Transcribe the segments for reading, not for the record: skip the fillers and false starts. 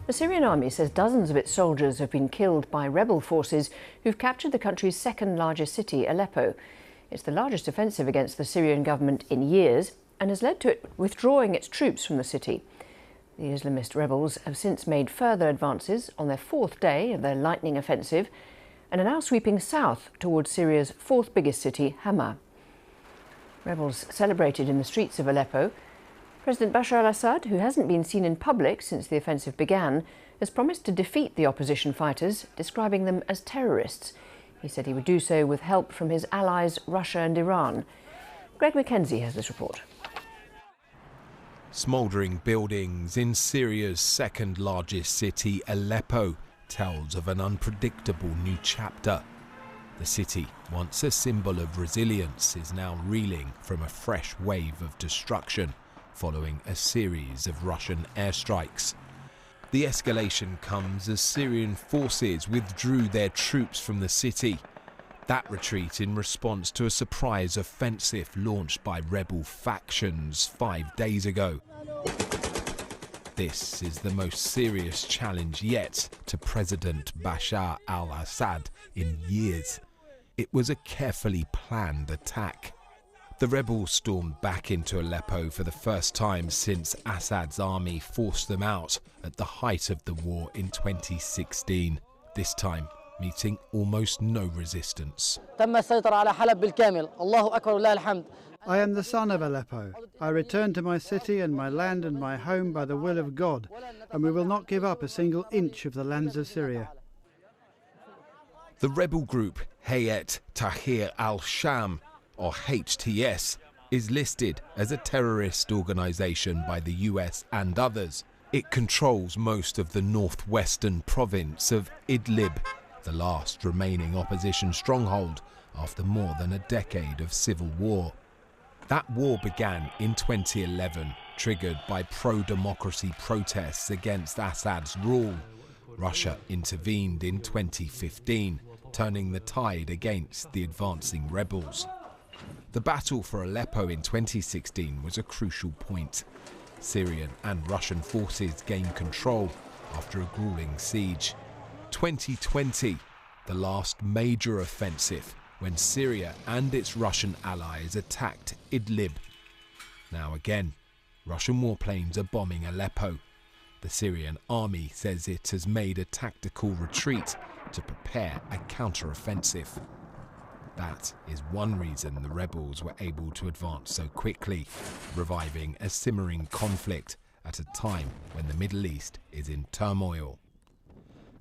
The Syrian army says dozens of its soldiers have been killed by rebel forces who've captured the country's second largest city, Aleppo. It's the largest offensive against the Syrian government in years and has led to it withdrawing its troops from the city. The Islamist rebels have since made further advances on their fourth day of their lightning offensive and are now sweeping south towards Syria's fourth biggest city, Hama. Rebels celebrated in the streets of Aleppo. President Bashar al-Assad, who hasn't been seen in public since the offensive began, has promised to defeat the opposition fighters, describing them as terrorists. He said he would do so with help from his allies Russia and Iran. Greg Mackenzie has this report. Smouldering buildings in Syria's second largest city, Aleppo, tells of an unpredictable new chapter. The city, once a symbol of resilience, is now reeling from a fresh wave of destruction following a series of Russian airstrikes. The escalation comes as Syrian forces withdrew their troops from the city. That retreat in response to a surprise offensive launched by rebel factions 5 days ago. This is the most serious challenge yet to President Bashar al-Assad in years. It was a carefully planned attack. The rebels stormed back into Aleppo for the first time since Assad's army forced them out at the height of the war in 2016, this time meeting almost no resistance. I am the son of Aleppo. I returned to my city and my land and my home by the will of God, and we will not give up a single inch of the lands of Syria. The rebel group Hayat Tahrir al-Sham, or HTS, is listed as a terrorist organisation by the US and others. It controls most of the northwestern province of Idlib, the last remaining opposition stronghold after more than a decade of civil war. That war began in 2011, triggered by pro-democracy protests against Assad's rule. Russia intervened in 2015, turning the tide against the advancing rebels. The battle for Aleppo in 2016 was a crucial point. Syrian and Russian forces gained control after a grueling siege. 2020, the last major offensive when Syria and its Russian allies attacked Idlib. Now again, Russian warplanes are bombing Aleppo. The Syrian army says it has made a tactical retreat to prepare a counter-offensive. That is one reason the rebels were able to advance so quickly, reviving a simmering conflict at a time when the Middle East is in turmoil.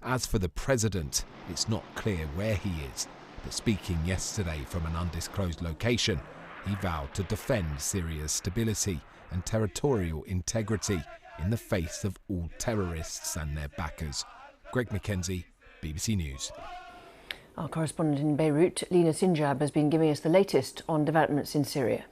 As for the president, it's not clear where he is, but speaking yesterday from an undisclosed location, he vowed to defend Syria's stability and territorial integrity in the face of all terrorists and their backers. Greg Mackenzie, BBC News. Our correspondent in Beirut, Lina Sinjab, has been giving us the latest on developments in Syria.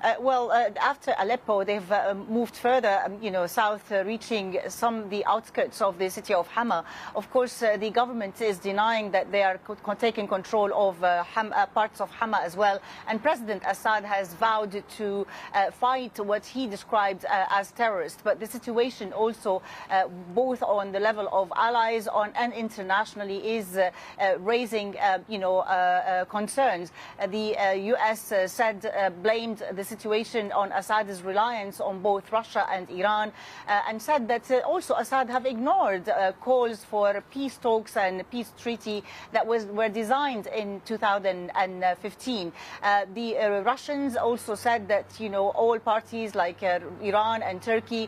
After Aleppo, they've moved further, south, reaching the outskirts of the city of Hama. Of course, the government is denying that they are taking control of parts of Hama as well. And President Assad has vowed to fight what he described as terrorists. But the situation also, both on the level of allies and internationally, is raising, concerns. The U.S. blamed the situation on Assad's reliance on both Russia and Iran, and said that also Assad have ignored calls for peace talks and peace treaty that were designed in 2015. The Russians also said that all parties like Iran and Turkey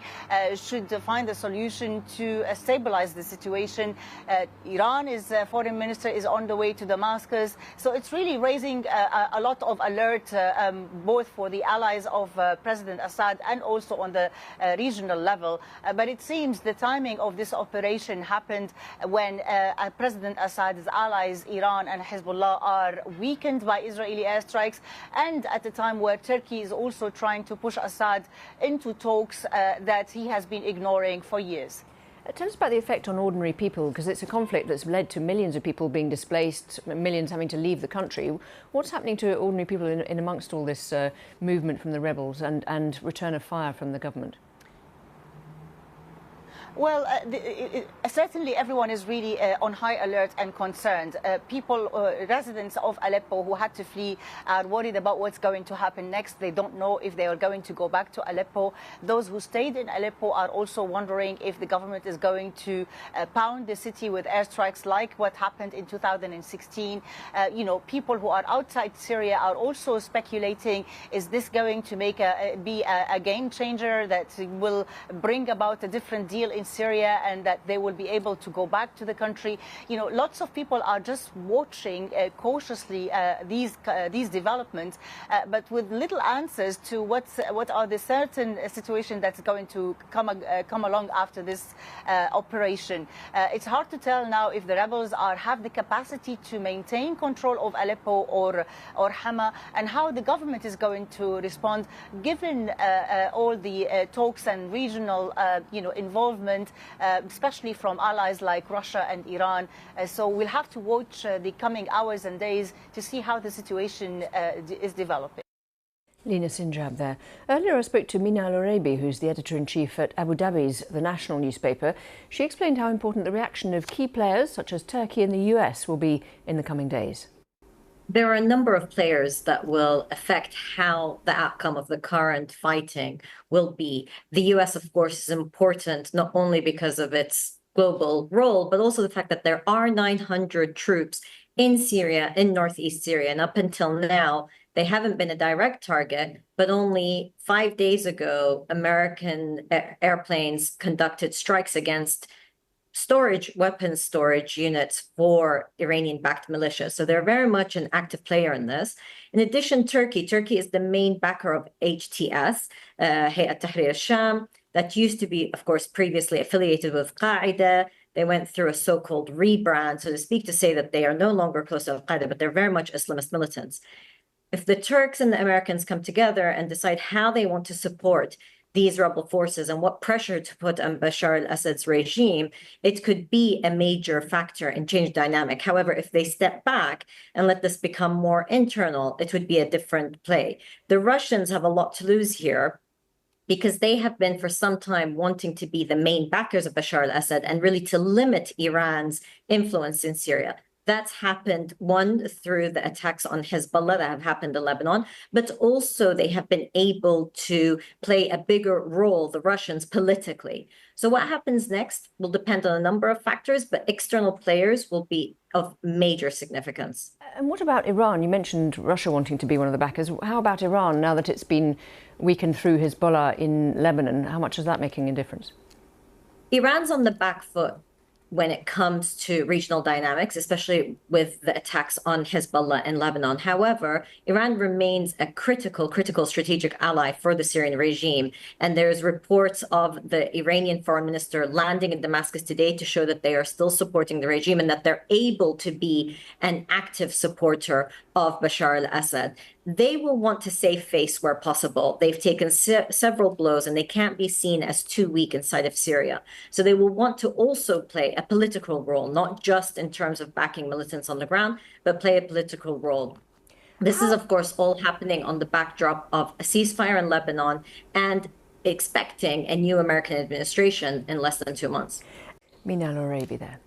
should find a solution to stabilize the situation. Iran's foreign minister is on the way to Damascus, so it's really raising a lot of alert both for the allies of President Assad and also on the regional level. But it seems the timing of this operation happened when President Assad's allies, Iran and Hezbollah, are weakened by Israeli airstrikes, and at a time where Turkey is also trying to push Assad into talks that he has been ignoring for years. Tell us about the effect on ordinary people, because it's a conflict that's led to millions of people being displaced, millions having to leave the country. What's happening to ordinary people in amongst all this movement from the rebels and return of fire from the government? Well, certainly everyone is really on high alert and concerned. Residents of Aleppo who had to flee are worried about what's going to happen next. They don't know if they are going to go back to Aleppo. Those who stayed in Aleppo are also wondering if the government is going to pound the city with airstrikes like what happened in 2016. People who are outside Syria are also speculating, is this going to be a game changer that will bring about a different deal in Syria and that they will be able to go back to the country? Lots of people are just watching cautiously these developments, but with little answers to what are the certain situation that's going to come along after this operation. It's hard to tell now if the rebels have the capacity to maintain control of Aleppo or Hama, and how the government is going to respond given all the talks and regional involvement, especially from allies like Russia and Iran. So we'll have to watch the coming hours and days to see how the situation is developing. Lina Sinjab there. Earlier I spoke to Mina Al-Oraibi, who's the editor-in-chief at Abu Dhabi's The National newspaper. She explained how important the reaction of key players such as Turkey and the US will be in the coming days. There are a number of players that will affect how the outcome of the current fighting will be. The US, of course, is important not only because of its global role, but also the fact that there are 900 troops in Syria, in northeast Syria. And up until now, they haven't been a direct target, but only 5 days ago, American airplanes conducted strikes against weapons storage units for Iranian-backed militias. So they're very much an active player in this. In addition, Turkey is the main backer of HTS, Hayat Tahrir al-Sham, that used to be, of course, previously affiliated with Qaeda. They went through a so-called rebrand, so to speak, to say that they are no longer close to al-Qaeda, but they're very much Islamist militants. If the Turks and the Americans come together and decide how they want to support these rebel forces and what pressure to put on Bashar al-Assad's regime, it could be a major factor in change dynamic. However, if they step back and let this become more internal, it would be a different play. The Russians have a lot to lose here because they have been for some time wanting to be the main backers of Bashar al-Assad and really to limit Iran's influence in Syria. That's happened, one, through the attacks on Hezbollah that have happened in Lebanon, but also they have been able to play a bigger role, the Russians, politically. So what happens next will depend on a number of factors, but external players will be of major significance. And what about Iran? You mentioned Russia wanting to be one of the backers. How about Iran, now that it's been weakened through Hezbollah in Lebanon? How much is that making a difference? Iran's on the back foot when it comes to regional dynamics, especially with the attacks on Hezbollah in Lebanon. However, Iran remains a critical strategic ally for the Syrian regime. And there's reports of the Iranian foreign minister landing in Damascus today to show that they are still supporting the regime and that they're able to be an active supporter of Bashar al-Assad. They will want to save face where possible. They've taken several blows and they can't be seen as too weak inside of Syria. So they will want to also play a political role, not just in terms of backing militants on the ground, but play a political role. This is, of course, all happening on the backdrop of a ceasefire in Lebanon and expecting a new American administration in less than 2 months. Mina Al-Oraibi there.